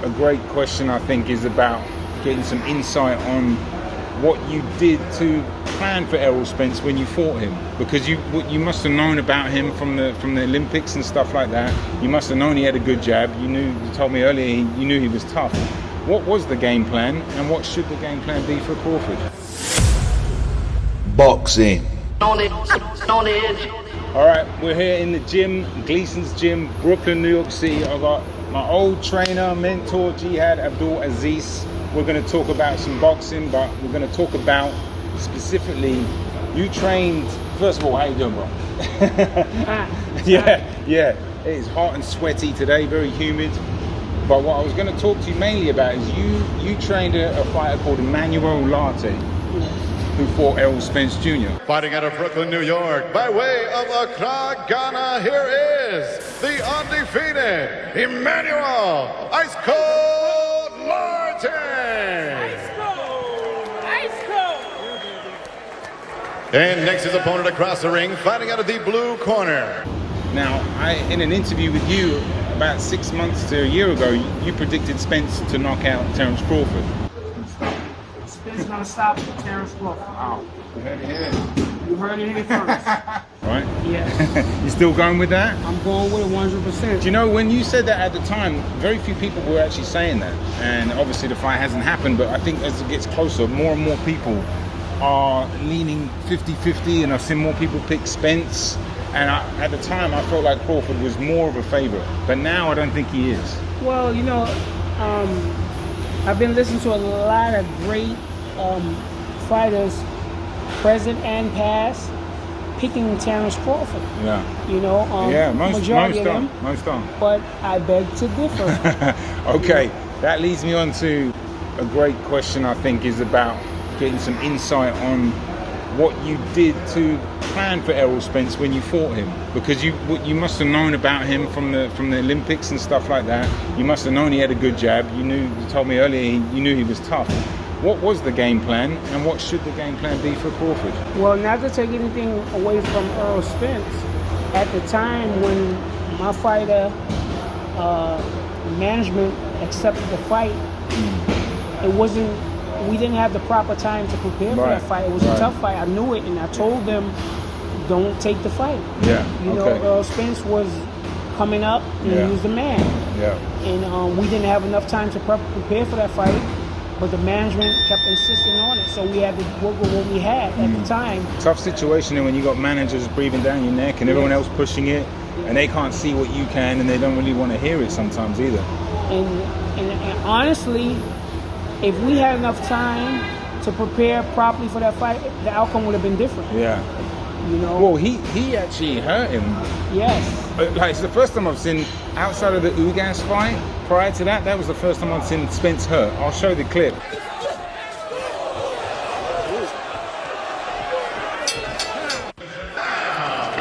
a great question, I think, is about getting some insight on what you did to plan for Errol Spence when you fought him, because you must have known about him from the Olympics and stuff like that. You must have known he had a good jab. You told me earlier you knew he was tough. What was the game plan, and what should the game plan be for Crawford? Boxing. On it. All right, we're here in the gym, Gleason's Gym, Brooklyn, New York City. I've got my old trainer, mentor, Jihad-Abdul-Aziz. We're going to talk about some boxing, but we're going to talk about specifically, you trained, first of all, how you doing, bro? Yeah, it is hot and sweaty today, very humid. But what I was going to talk to you mainly about is you trained a fighter called Emmanuel Larty, who fought Errol Spence Jr. Fighting out of Brooklyn, New York, by way of Accra, Ghana, here is the undefeated Emmanuel Ice Cold Larty. Ice cold. And next his opponent across the ring, fighting out of the blue corner. Now, in an interview with you about 6 months to a year ago, you predicted Spence to knock out Terence Crawford. Spence gonna stop Terence Crawford. Wow, you heard it here. You heard it here first. Right? Yes. You still going with that? I'm going with it 100%. Do you know, when you said that at the time, very few people were actually saying that. And obviously the fight hasn't happened, but I think as it gets closer, more and more people are leaning 50-50, and I've seen more people pick Spence. And at the time, I felt like Crawford was more of a favorite, but now I don't think he is. Well, you know, I've been listening to a lot of great fighters, present and past, picking Terence Crawford. Yeah. You know, most don't. But I beg to differ. Okay, that leads me on to a great question, I think, is about getting some insight on what you did to plan for Errol Spence when you fought him, because you must have known about him from the Olympics and stuff like that. You must have known he had a good jab. You told me earlier you knew he was tough. What was the game plan, and what should the game plan be for Crawford? Well, not to take anything away from Errol Spence, at the time when my fighter management accepted the fight, we didn't have the proper time to prepare for that fight. It was a tough fight. I knew it, and I told them, don't take the fight. Yeah. You know, Errol Spence was coming up, and he was the man. Yeah. And we didn't have enough time to prepare for that fight, but the management kept insisting on it, so we had to work with what we had at the time. Tough situation when you got managers breathing down your neck and everyone else pushing it, and they can't see what you can, and they don't really want to hear it sometimes either. And honestly, if we had enough time to prepare properly for that fight, the outcome would have been different. Yeah. You know? Well, he actually hurt him. Yes. Like, it's the first time I've seen, outside of the Ugas fight, prior to that, that was the first time I've seen Spence hurt. I'll show the clip.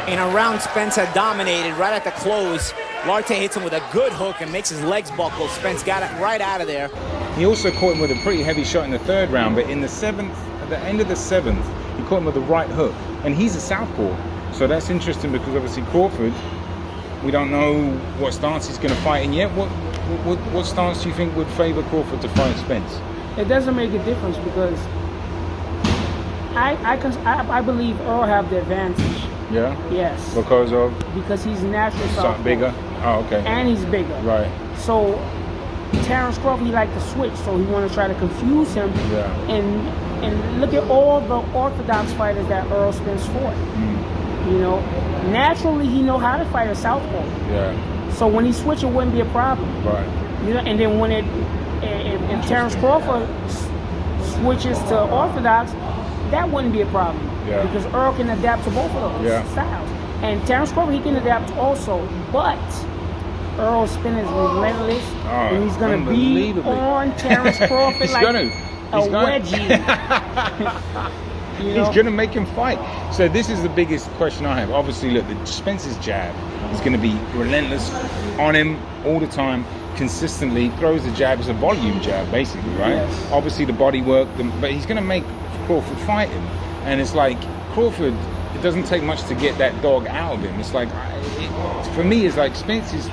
In a round, Spence had dominated right at the close. Larty hits him with a good hook and makes his legs buckle. Spence got it right out of there. He also caught him with a pretty heavy shot in the third round, but in the seventh, at the end of the seventh, he caught him with the right hook, and he's a southpaw. So that's interesting, because obviously Crawford, we don't know what stance he's going to fight in yet. What stance do you think would favor Crawford to fight Spence? It doesn't make a difference, because I believe Earl have the advantage. Yeah? Yes. Because he's naturally southpaw. Bigger? Oh, okay. And he's bigger. Right. So Terence Crawford, he liked to switch, so he wanted to try to confuse him. Yeah. And look at all the orthodox fighters that Errol Spence fought. You know, naturally he know how to fight a southpaw. Yeah. So when he switched, it wouldn't be a problem. Right. You know, and then when and Terence Crawford switches to orthodox, that wouldn't be a problem. Yeah. Because Earl can adapt to both of those styles. And Terence Crawford, he can adapt also, but Errol's spin is relentless, and he's going to be on Terence Crawford like a wedgie. You know? He's going to make him fight. So this is the biggest question I have. Obviously, look, Spence's jab is going to be relentless on him all the time, consistently. Throws the jab. It's a volume jab, basically, right? Yes. Obviously, the body work, but he's going to make Crawford fight him. And it's like, Crawford, it doesn't take much to get that dog out of him. It's like, for me, it's like Spence is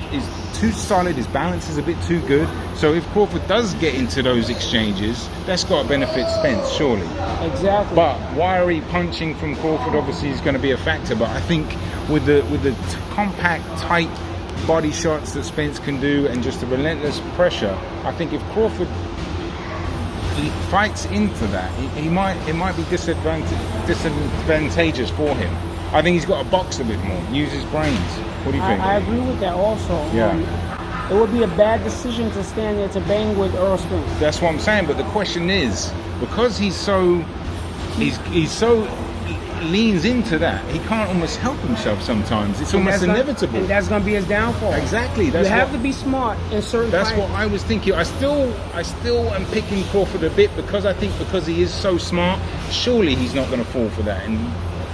too solid. His balance is a bit too good. So if Crawford does get into those exchanges, that's got to benefit Spence, surely. Exactly. But wiry punching from Crawford obviously is going to be a factor. But I think with the compact, tight body shots that Spence can do and just the relentless pressure, I think if Crawford fights into that, it might be disadvantageous for him. I think he's got to box a bit more, use his brains. What do you think? I agree with that also. Yeah. It would be a bad decision to stand there to bang with Errol Spence. That's what I'm saying. But the question is, because he's so leans into that, he can't almost help himself sometimes. It's almost inevitable. And that's going to be his downfall. Exactly. You have to be smart in certain That's fights. what I was thinking. I still am picking Crawford a bit because he is so smart, surely he's not going to fall for that and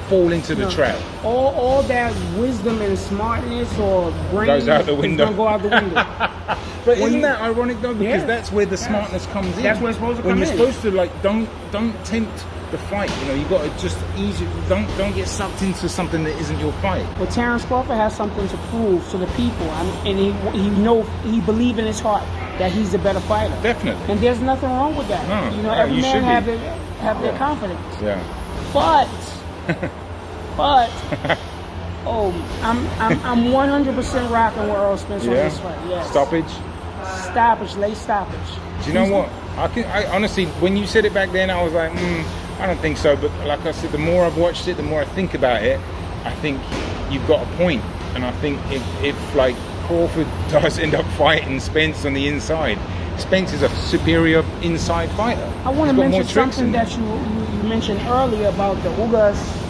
fall into the trap. All that wisdom and smartness or brain goes out the window. Is going to go out the window. But isn't that ironic though? Because that's where the smartness comes in. That's where it's supposed to come in. When you're supposed to don't tempt the fight. You got to just don't get sucked into something that isn't your fight. But Terence Crawford has something to prove to the people, and he believes in his heart that he's the better fighter. Definitely. And there's nothing wrong with that. No, every you man have their confidence. Yeah. But I'm 100% rocking with Errol Spence on this fight. Yes. Late stoppage. Do you know what? I honestly, when you said it back then, I was like, I don't think so. But like I said, the more I've watched it, the more I think about it, I think you've got a point. And I think if like Crawford does end up fighting Spence on the inside, Spence is a superior inside fighter. I want to mention something that you mentioned earlier about the Ugas.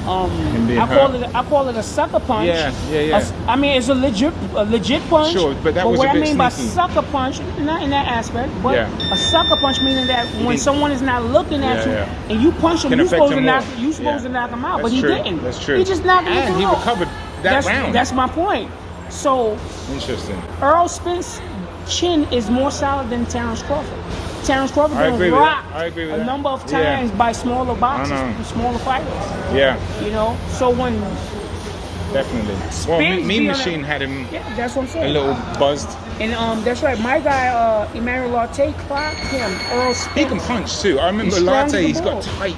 I call it a sucker punch. Yeah. I mean, it's a legit punch. Sure, but that was what a bit I mean by sneaky. sucker punch, not in that aspect, but a sucker punch meaning that when someone is not looking at you and you punch him, you're supposed to knock him out, but he didn't. That's true. He just knocked him out. And he recovered that round. That's my point. So interesting. Errol Spence chin is more solid than Terence Crawford. Terence Crawford been rocked a number of times by smaller boxers, smaller fighters. Yeah. So when definitely. Well, Mean Machine had him. Yeah, that's what I'm saying. A little buzzed. And that's right. My guy, Emmanuel Larty, clocked him. Earl Spence. He can punch too. I remember Larty. He's got tight,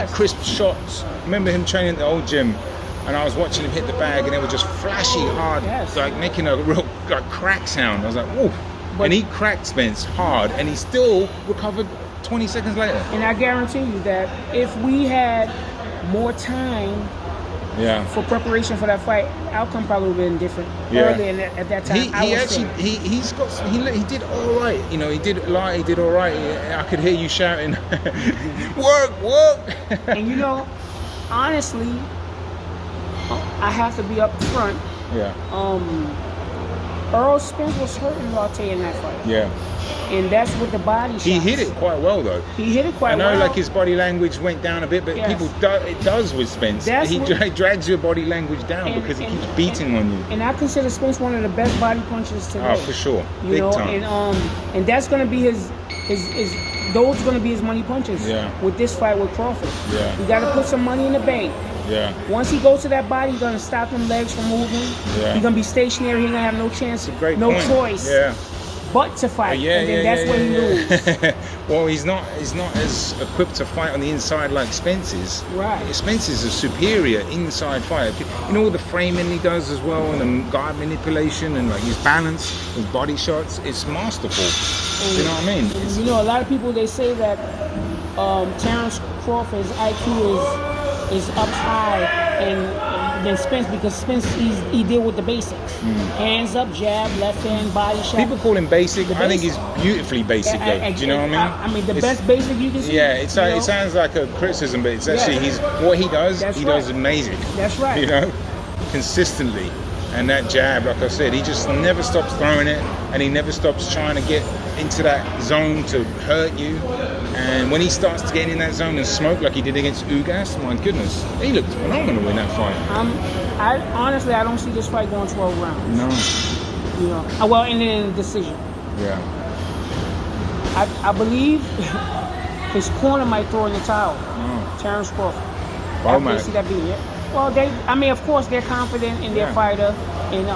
crisp shots. I remember him training at the old gym. And I was watching him hit the bag, and they were just flashy, hard, like making a real crack sound. I was like, whoa. And he cracked Spence hard, and he still recovered 20 seconds later. And I guarantee you that if we had more time for preparation for that fight, outcome probably would have been different early at that time. He did all right. He did all right. I could hear you shouting, work. And honestly, I have to be up front. Yeah. Errol Spence was hurting Larty in that fight. Yeah. And that's with the body shots. He hit it quite well, though. He hit it quite well. I know, like, his body language went down a bit, but it does with Spence. He drags your body language down because he keeps beating on you. And I consider Spence one of the best body punchers today. Oh, for sure. Big time. And that's going to be his those are going to be his money punches with this fight with Crawford. Yeah. You got to put some money in the bank. Yeah. Once he goes to that body, he's going to stop them legs from moving. Yeah. He's going to be stationary. He's going to have no chance, no choice but to fight. And then that's when he loses. Well, he's not as equipped to fight on the inside like Spence is. Right. Spence is a superior inside fighter. All the framing he does as well, and the guard manipulation, and like his balance, his body shots, it's masterful. And, you know what I mean? A lot of people, they say that Terence Crawford's IQ is up high than Spence because Spence he deal with the basics. Hands up, jab, left hand, body shot. People call him basic. I think he's beautifully basic though. Do you know what I mean? I mean the best basic you can see. Yeah, it sounds like a criticism, but it's actually what he does. He does amazing. That's right. Consistently. And that jab, like I said, he just never stops throwing it, and he never stops trying to get into that zone to hurt you. And when he starts to get in that zone and smoke like he did against Ugas, my goodness, he looked phenomenal in that fight. Honestly, I don't see this fight going 12 rounds. No. And then a decision. Yeah. I believe his corner might throw in the towel. Terence Crawford. Oh my. See that being it. Well, of course, they're confident in their fighter, and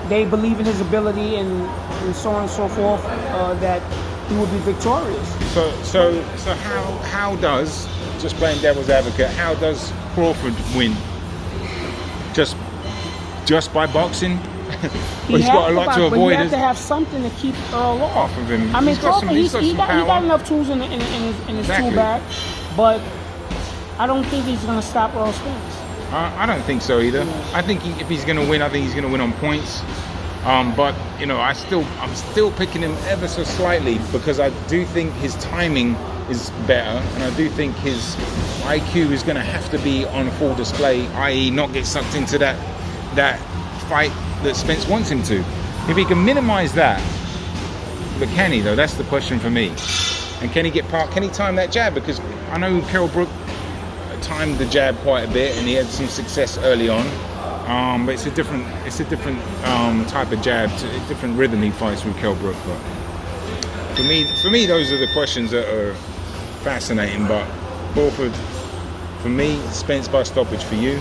they believe in his ability and so on and so forth, that he will be victorious. So how does, just playing devil's advocate, how does Crawford win? Just by boxing? Well, he's got a lot to avoid. But you have to have something to keep Earl off of him. I mean, Crawford, he got enough tools in his tool bag, but I don't think he's going to stop Errol Spence. I don't think so either. Yeah. I think if he's going to win, I think he's going to win on points. But you know, I'm still picking him ever so slightly because I do think his timing is better, and I do think his IQ is going to have to be on full display, i.e., not get sucked into that fight that Spence wants him to. If he can minimize that, but can he though? That's the question for me. And can he time that jab? Because I know Kell Brook timed the jab quite a bit, and he had some success early on. But it's a different type of jab, a different rhythm he fights with Kell Brook. But for me, those are the questions that are fascinating. But Crawford, for me, Spence by stoppage for you.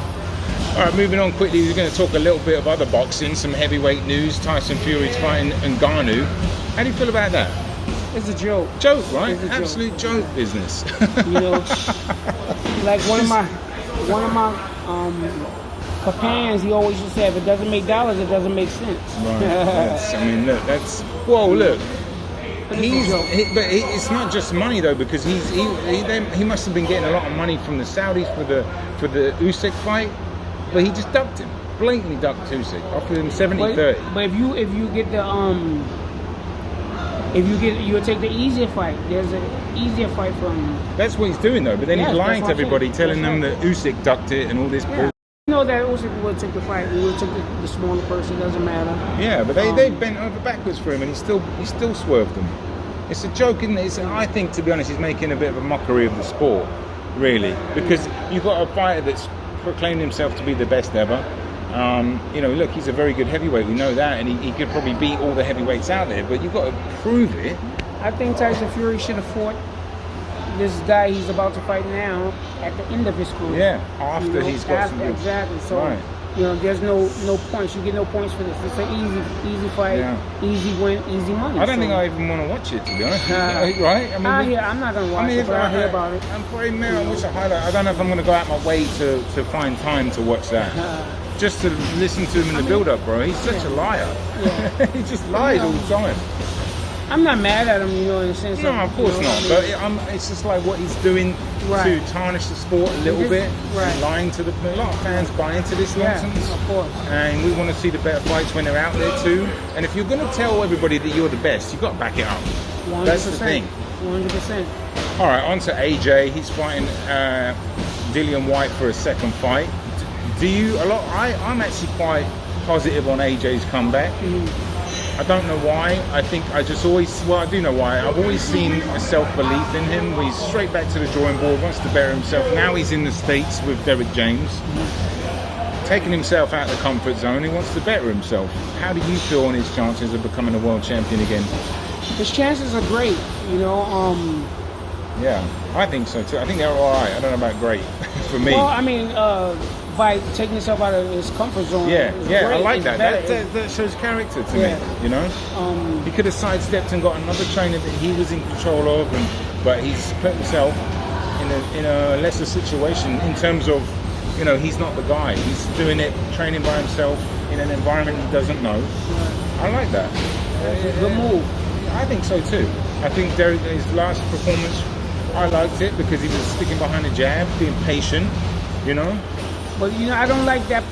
All right, moving on quickly, we're going to talk a little bit of other boxing, some heavyweight news. Tyson Fury's fighting Ngannou. How do you feel about that? It's a joke. Joke, right? Absolute joke business. You know, like one of my companions, he always used to say, if it doesn't make dollars, it doesn't make sense. Right. I mean, look, that's. Whoa, look. But it's not just money though, because he must have been getting a lot of money from the Saudis for the Usyk fight, but he just ducked him, blatantly ducked Usyk, offered him 70-30. But if you get the you'll take the easier fight. There's an easier fight for him. That's what he's doing though, but then he's lying to everybody, telling them that Usyk ducked it and all this. Yeah. You know that Usyk would take the fight. He would take the smaller person. Doesn't matter. Yeah, but they bent over backwards for him, and he still swerved them. It's a joke, isn't it? I think, to be honest, he's making a bit of a mockery of the sport, really, because you've got a fighter that's proclaimed himself to be the best ever. You know, look, he's a very good heavyweight. We know that, and he could probably beat all the heavyweights out there. But you've got to prove it. I think Tyson Fury should have fought this guy he's about to fight now at the end of his career. Yeah, after he's got some good. Exactly. So, right. You know, there's no points. You get no points for this. It's an easy fight, easy win, easy money. I don't think I even want to watch it, to be honest. Right? I mean, I'm not going to watch it, but I hear about it. I'm probably I watch a highlight. I don't know if I'm going to go out my way to find time to watch that. Just to listen to him in the build-up, bro. He's such a liar. Yeah. He just lies all the time. I'm not mad at him, you know, in the sense of... No, of course not. But it's just like what he's doing to tarnish the sport a little bit. Right. Lying to a lot of fans buy into this nonsense. Yeah, of course. And we want to see the better fights when they're out there too. And if you're going to tell everybody that you're the best, you've got to back it up. 100%. That's the thing. 100%. All right, on to AJ. He's fighting Dillian Whyte for a second fight. I'm actually quite positive on AJ's comeback. Mm-hmm. I don't know why. I do know why. I've always seen a self-belief in him. He's straight back to the drawing board, wants to better himself. Now he's in the States with Derek James, taking himself out of the comfort zone. He wants to better himself. How do you feel on his chances of becoming a world champion again? His chances are great, you know. Yeah, I think so too. I think they're all right. I don't know about great for me. Well, I mean, by taking himself out of his comfort zone. Yeah, I like that. That shows character to me, you know? He could have sidestepped and got another trainer that he was in control of, but he's put himself in a lesser situation in terms of, you know, he's not the guy. He's doing it, training by himself in an environment he doesn't know. I like that. That's a good move. I think so too. I think his last performance, I liked it because he was sticking behind the jab, being patient, you know? But you know, I don't like that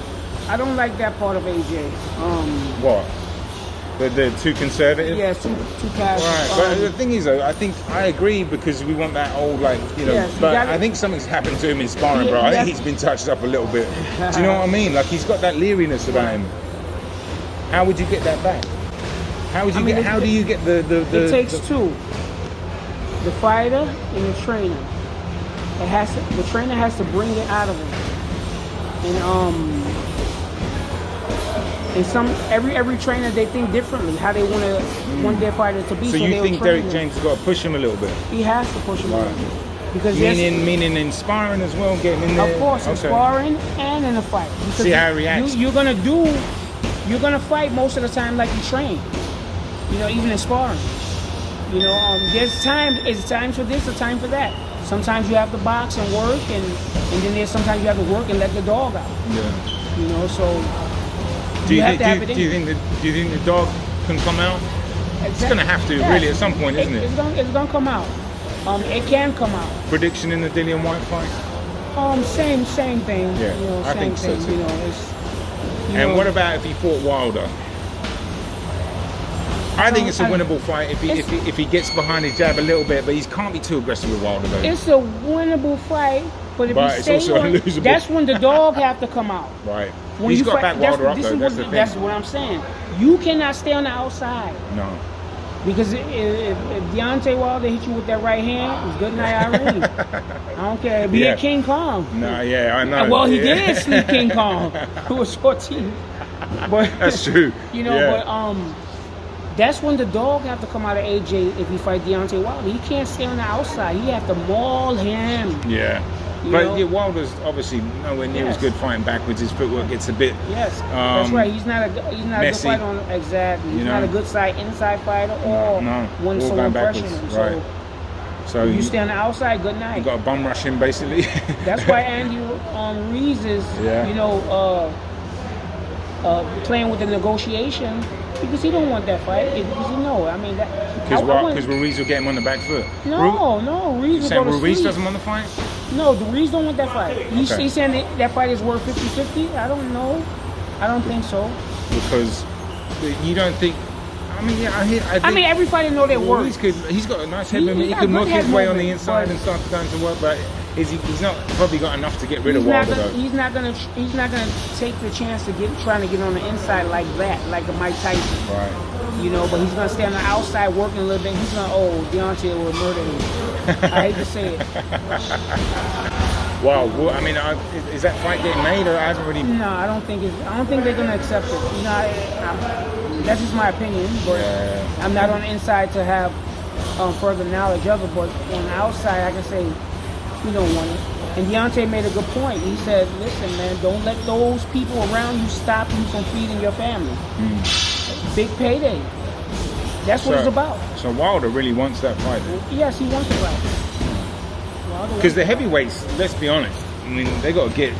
part of AJ. What? The too conservative? Yeah, too passive. Right, but the thing is, though, I think I agree because we want that old, like, you know. Yes, but I think something's happened to him in sparring, bro. I think he's been touched up a little bit. Do you know what I mean? Like, he's got that leeriness about him. How would you get that back? How do you get the? It takes two. The fighter and the trainer. The trainer has to bring it out of him. And every trainer, they think differently how they want their fighter to be. So you think Derek James has got to push him a little bit? He has to push him a little bit. Because meaning in sparring as well, get him in there. Of course, in sparring and in the fight. Because see how he reacts. You're gonna do you're gonna fight most of the time like you train. You know, even in sparring. You know, there's time. It's time for this, a time for that. Sometimes you have to box and work, and then there's sometimes you have to work and let the dog out. Yeah. You know, so do you think the dog can come out? Exactly. It's gonna have to really at some point, isn't it? It's gonna come out. It can come out. Prediction in the Dillian White fight? Same thing. Yeah, you know, I think so too. You know, and what about if he fought Wilder? I think it's a winnable fight if he gets behind his jab a little bit, but he can't be too aggressive with Wilder though. It's a winnable fight, but if it's also a losable. That's when the dog have to come out. Right. When He's got to back Wilder up though. That's the thing. That's what I'm saying. You cannot stay on the outside. No. Because if Deontay Wilder hit you with that right hand, it's good night, Irene. I don't care. Be a King Kong. No, yeah, I know. Well, he did sleep King Kong, who was 14. But that's true. You know, but that's when the dog have to come out of AJ if he fight Deontay Wilder. He can't stay on the outside. He have to maul him. Yeah. But Wilder's obviously nowhere near as good fighting backwards. His footwork gets a bit. Yes, that's right. He's not a good fighter on exactly. He's not a good inside fighter or when someone pressures him. Right. So you stay on the outside. Good night. You got to bum rush him basically. That's why Andy Ruiz is playing with the negotiation because he don't want that fight. Because you know, I mean that. Because Ruiz will get him on the back foot. No, Ruiz. You saying Ruiz doesn't want the fight? No, Ruiz don't want that fight. He's saying that fight is worth 50-50? I don't know. I don't think so. Because you don't think... I mean, every fighter know their worth. He's got a nice head movement. He could knock his way on the inside and start going to work, but he's not probably got enough to get rid of Wilder, though. He's not gonna take the chance to trying to get on the inside like that, like a Mike Tyson. Right. You know, but he's gonna stay on the outside working a little bit. He's gonna, Deontay will murder him. I hate to say it. Wow. Well, I mean, is that fight getting made, or I haven't really? No, I don't think they're gonna accept it. You know, that's just my opinion. But I'm not on the inside to have further knowledge of it. But on the outside, I can say we don't want it. And Deontay made a good point. He said, "Listen, man, don't let those people around you stop you from feeding your family." Big payday. That's what it's about. So Wilder really wants that fight. Yes, he wants the fight. Because the heavyweights, let's be honest, I mean, they got to get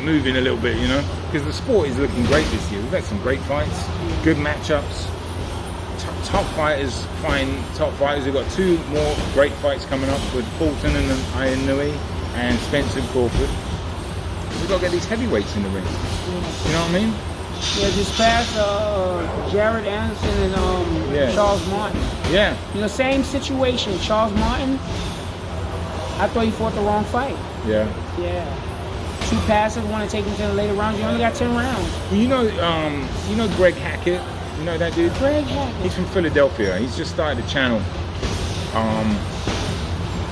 moving a little bit, you know. Because the sport is looking great this year. We've had some great fights, good matchups, top fighters fighting top fighters. We've got 2 more great fights coming up with Fulton and Ngannou and Spence and Crawford. We've got to get these heavyweights in the ring. You know what I mean? Yeah, just past Jared Anderson and Charles Martin. Yeah. You know, same situation. Charles Martin, I thought he fought the wrong fight. Yeah. Yeah. 2 passes, want to take him to the later rounds. You only got 10 rounds. Well, you know Greg Hackett? You know that dude? Greg Hackett. He's from Philadelphia. He's just started a channel.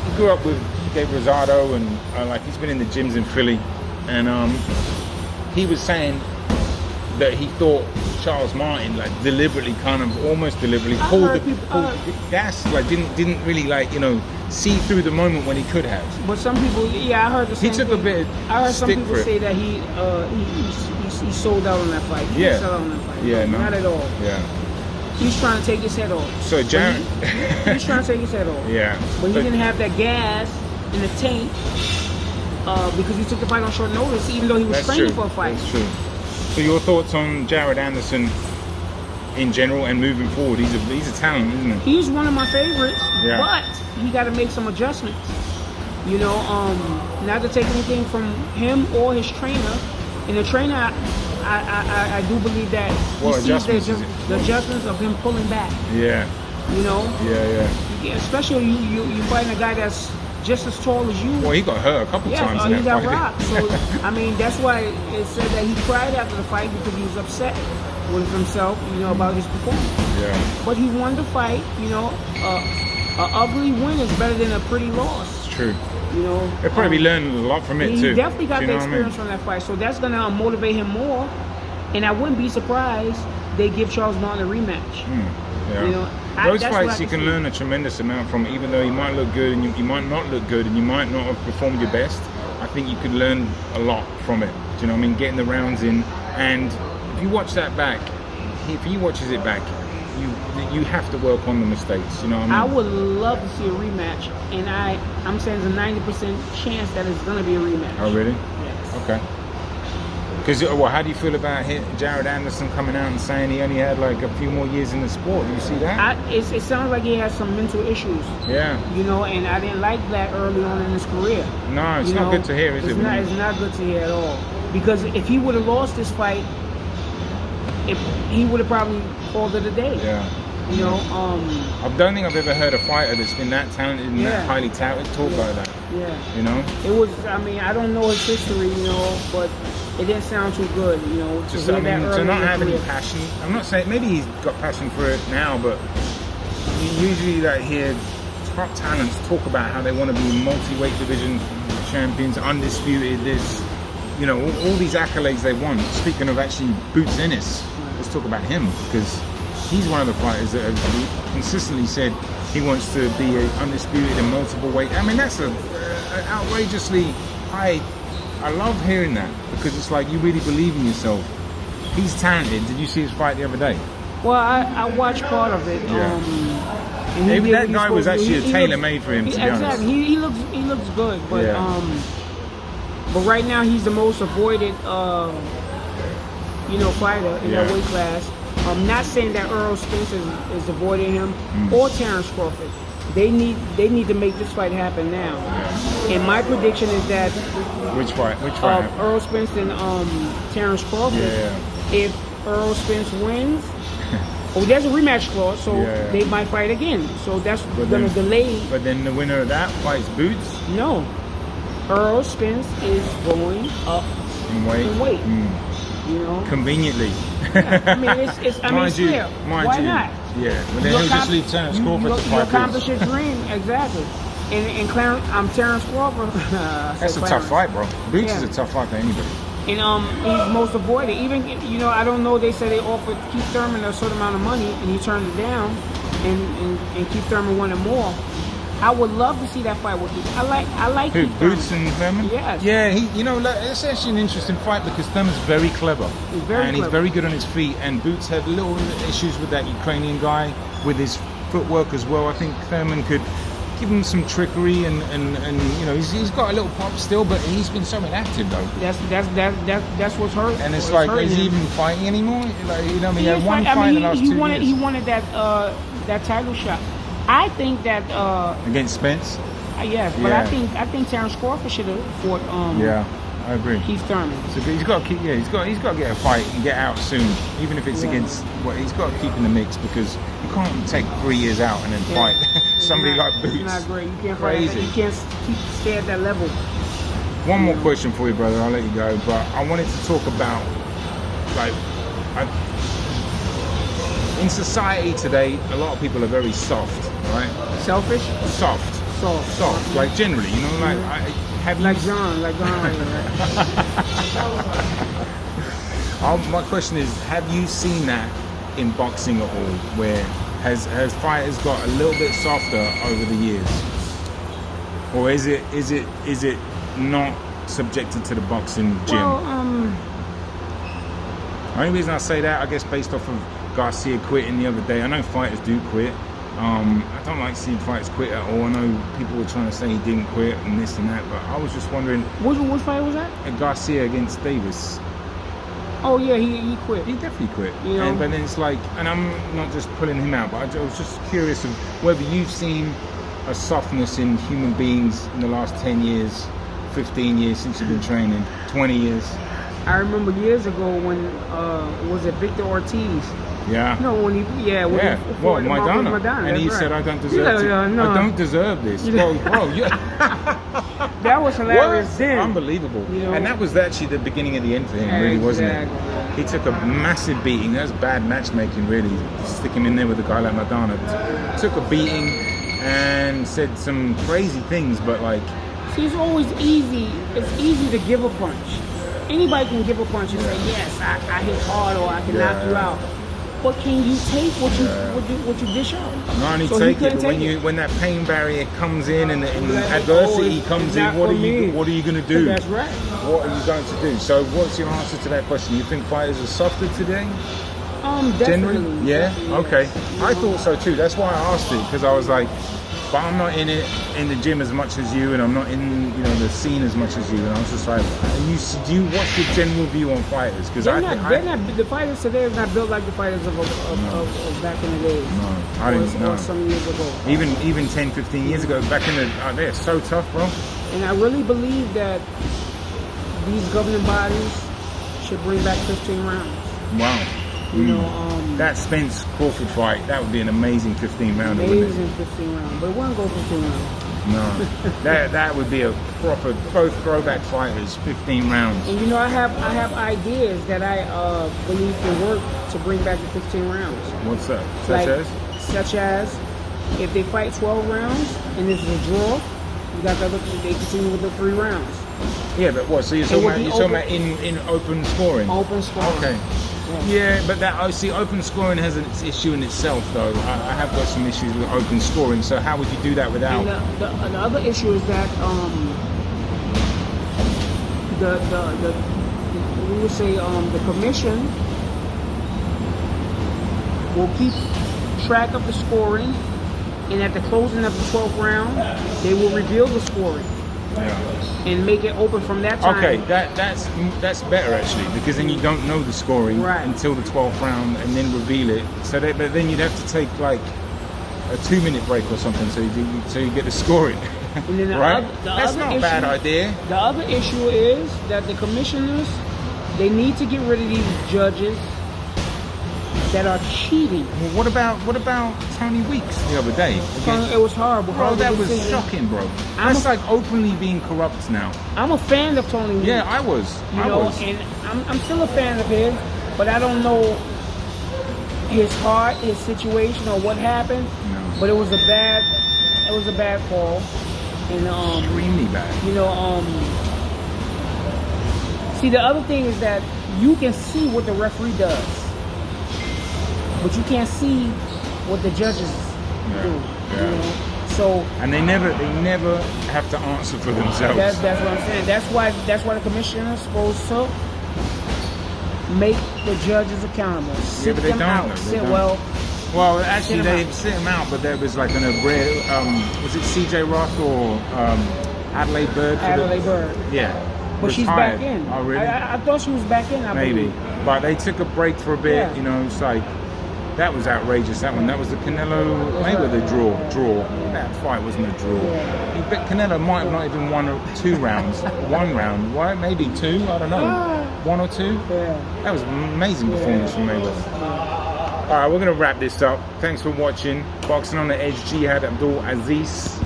He grew up with Dave Rosado and he's been in the gyms in Philly. And he was saying that he thought Charles Martin almost deliberately pulled the gas, didn't really see through the moment when he could have. But some people, I heard the same thing. He took a bit of I heard some stick people for it. say that he sold out on that fight. He didn't sell out on that fight. Yeah, no. Not at all. Yeah. He's trying to take his head off. So Jared, he's trying to take his head off. Yeah. But he didn't have that gas in the tank because he took the fight on short notice, even though he was training for a fight. That's true. So your thoughts on Jared Anderson in general and moving forward? He's a talent, isn't he? He's one of my favorites, but he got to make some adjustments. You know, not to take anything from him or his trainer. And the trainer, I do believe that he sees the adjustments of him pulling back. Yeah. You know. Yeah. Especially you fighting a guy that's just as tall as you. Well, he got hurt a couple times in that he got fight. rocked. So, I mean, that's why it said that he cried after the fight because he was upset with himself, about his performance. Yeah. But he won the fight, an ugly win is better than a pretty loss. It's true. He'll probably learn a lot from it too. He definitely got the experience from that fight. So that's going to motivate him more. And I wouldn't be surprised they give Charles Martin a rematch. Yeah. Those fights you can learn a tremendous amount from, even though you might look good and you might not look good and you might not have performed your best. I think you could learn a lot from it. Do you know what I mean? Getting the rounds in, and you watch that back, if he watches it back, you have to work on the mistakes. You know what I mean? I would love to see a rematch, and I'm saying there's a 90% chance that it's going to be a rematch. Oh, really? Yes. Okay. Because, well, how do you feel about Jared Anderson coming out and saying he only had like a few more years in the sport? You see that? It sounds like he has some mental issues. Yeah. You know, and I didn't like that early on in his career. No, it's not good to hear, is it? It's not good to hear at all. Because if he would have lost this fight, he would have probably called it a day. Yeah. You know, I don't think I've ever heard a fighter that's been that talented and that highly touted talk like that. Yeah. You know? It was, I mean, I don't know his history, you know, but it didn't sound too good, you know. Just, I mean, to not have any passion. I'm not saying, maybe he's got passion for it now, but you usually hear top talents talk about how they want to be multi-weight division champions, undisputed, this, you know, all these accolades they want. Speaking of actually Boots Ennis, let's talk about him, because he's one of the fighters that have consistently said he wants to be undisputed in multiple weight. I mean, that's an outrageously high. I love hearing that, because it's like you really believe in yourself. He's talented. Did you see his fight the other day? Well, I watched part of it. Yeah. And that guy was actually tailor-made for him, to be honest. Exactly. He looks good, but but right now he's the most avoided fighter in that weight class. I'm not saying that Errol Spence is avoiding him or Terrence Crawford. They need to make this fight happen now. And my prediction is that which fight? Errol Spence and Terrence Crawford. Yeah. If Errol Spence wins, there's a rematch clause, so they might fight again. So that's going to delay. But then the winner of that fights Boots? No. Errol Spence is going up in weight. You know, conveniently. I mean, it's fair. Why not? Yeah, but then he'll just leave Terrence Crawford to fight. You accomplish your dream, exactly. And I'm Terrence Crawford. That's a tough fight, bro. Boots is a tough fight for anybody. And he's most avoided. Even, you know, I don't know. They said they offered Keith Thurman a certain amount of money, and he turned it down. And Keith Thurman wanted more. I would love to see that fight with Boots. I like who, Boots and Thurman? Yes. Yeah, it's actually an interesting fight because Thurman's very clever. He's very good on his feet, and Boots had little issues with that Ukrainian guy with his footwork as well. I think Thurman could give him some trickery and you know, he's got a little pop still, but he's been so inactive though. That's what's hurt. And it's like, is he even fighting anymore? Like, you know, he had one fight in the last 2 years. He wanted that title shot. I think that against Spence. Yes, but I think Terrence Crawford should have fought. I agree. Keith Thurman. So he's got to keep. Yeah, he's got to get a fight and get out soon, even if it's against. Well, he's got to keep in the mix because you can't take 3 years out and then fight somebody like Boots. It's not great. You can't fight. You can't stay at that level. One more question for you, brother. I'll let you go. But I wanted to talk about in society today, a lot of people are very soft, right? Selfish? Soft. Like generally, you know, like John, right? My question is, have you seen that in boxing at all, where has fighters got a little bit softer over the years, or is it not subjected to the boxing gym? Well, the only reason I say that, I guess, based off of Garcia quitting the other day. I know fighters do quit. I don't like seeing fighters quit at all. I know people were trying to say he didn't quit and this and that, but I was just wondering. Which fight was that? Garcia against Davis. Oh yeah, he quit. He definitely quit. You know? But then it's like, and I'm not just pulling him out, but I was just curious of whether you've seen a softness in human beings in the last 10 years, 15 years since you've been training, 20 years. I remember years ago when was it Victor Ortiz? Yeah. No, when he Maidana. And he said, "I don't deserve I don't deserve this." Bro, that was hilarious. Then unbelievable. You know? And that was actually the beginning of the end for him, really, wasn't it? He took a massive beating. That was bad matchmaking, really. Stick him in there with a guy like Maidana. Took a beating and said some crazy things, but like. See, it's always easy. It's easy to give a punch. Anybody can give a punch and say, yes, I hit hard or I can knock you out. But can you take what you dish out? Not only take it, but when that pain barrier comes in and adversity comes in, what are you going to do? That's right. What are you going to do? So, what's your answer to that question? You think fighters are softer today? Definitely. Generally? Yeah? Definitely, Okay. yes. I thought so too. That's why I asked it, because I was like, but I'm not in it in the gym as much as you, and I'm not in the scene as much as you, and I was just like, what's your general view on fighters? Because the fighters today are not built like the fighters of back in the days. No, I didn't know. Or some years ago. Even 10, 15 years ago, back in they're so tough, bro. And I really believe that these governing bodies should bring back 15 rounds. Wow. You know, that Spence Crawford fight, that would be an amazing 15 rounder. Amazing 15 round, but it wouldn't go 15 rounds. No, that would be a proper, both throwback fighters, 15 rounds. And you know, I have ideas that I believe can work to bring back the 15 rounds. What's that? Such as if they fight 12 rounds and this is a draw, you got they continue with the 3 rounds. Yeah, but what? So you're talking about in open scoring? Open scoring. Okay. Yeah, but open scoring has its issue in itself, though. I have got some issues with open scoring. So how would you do that without? And the other issue is that we would say the commission will keep track of the scoring, and at the closing of the 12th round, they will reveal the scoring. Yeah. And make it open from that time. Okay, that's better actually, because then you don't know the scoring until the 12th round and then reveal it. So but then you'd have to take like a 2-minute break or something so you get the scoring. And then That's not a bad idea. The other issue is that the commissioners, they need to get rid of these judges that are cheating. Well, what about Tony Weeks the other day? It was horrible. Bro, that was shocking, bro. That's like openly being corrupt now. I'm a fan of Tony Weeks. Yeah, I was. And I'm still a fan of his, but I don't know his heart, his situation, or what happened. No. But it was a bad fall. And extremely bad. See, the other thing is that you can see what the referee does, but you can't see what the judges do. Yeah. So and they never have to answer for themselves. That's what I'm saying. That's why the commissioner is supposed to make the judges accountable. Sit them out. Well, actually, they sit them out, but there was like was it CJ Roth or Adelaide Bird? Bird. Yeah. But she's back in. Oh, really? I thought she was back in. Maybe. But they took a break for a bit. Yeah. It's like, that was outrageous, that one. That was the Canelo Mayweather draw. That fight wasn't a draw. Yeah. But Canelo might have not even won 2 rounds. 1 round. Why? Maybe 2. I don't know. 1 or 2. Yeah. That was an amazing performance from Mayweather. All right, we're going to wrap this up. Thanks for watching. Boxing on the Edge, Jihad-Abdul-Aziz,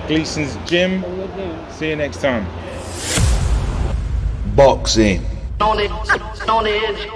Gleason's Gym. See you next time. Boxing on the edge.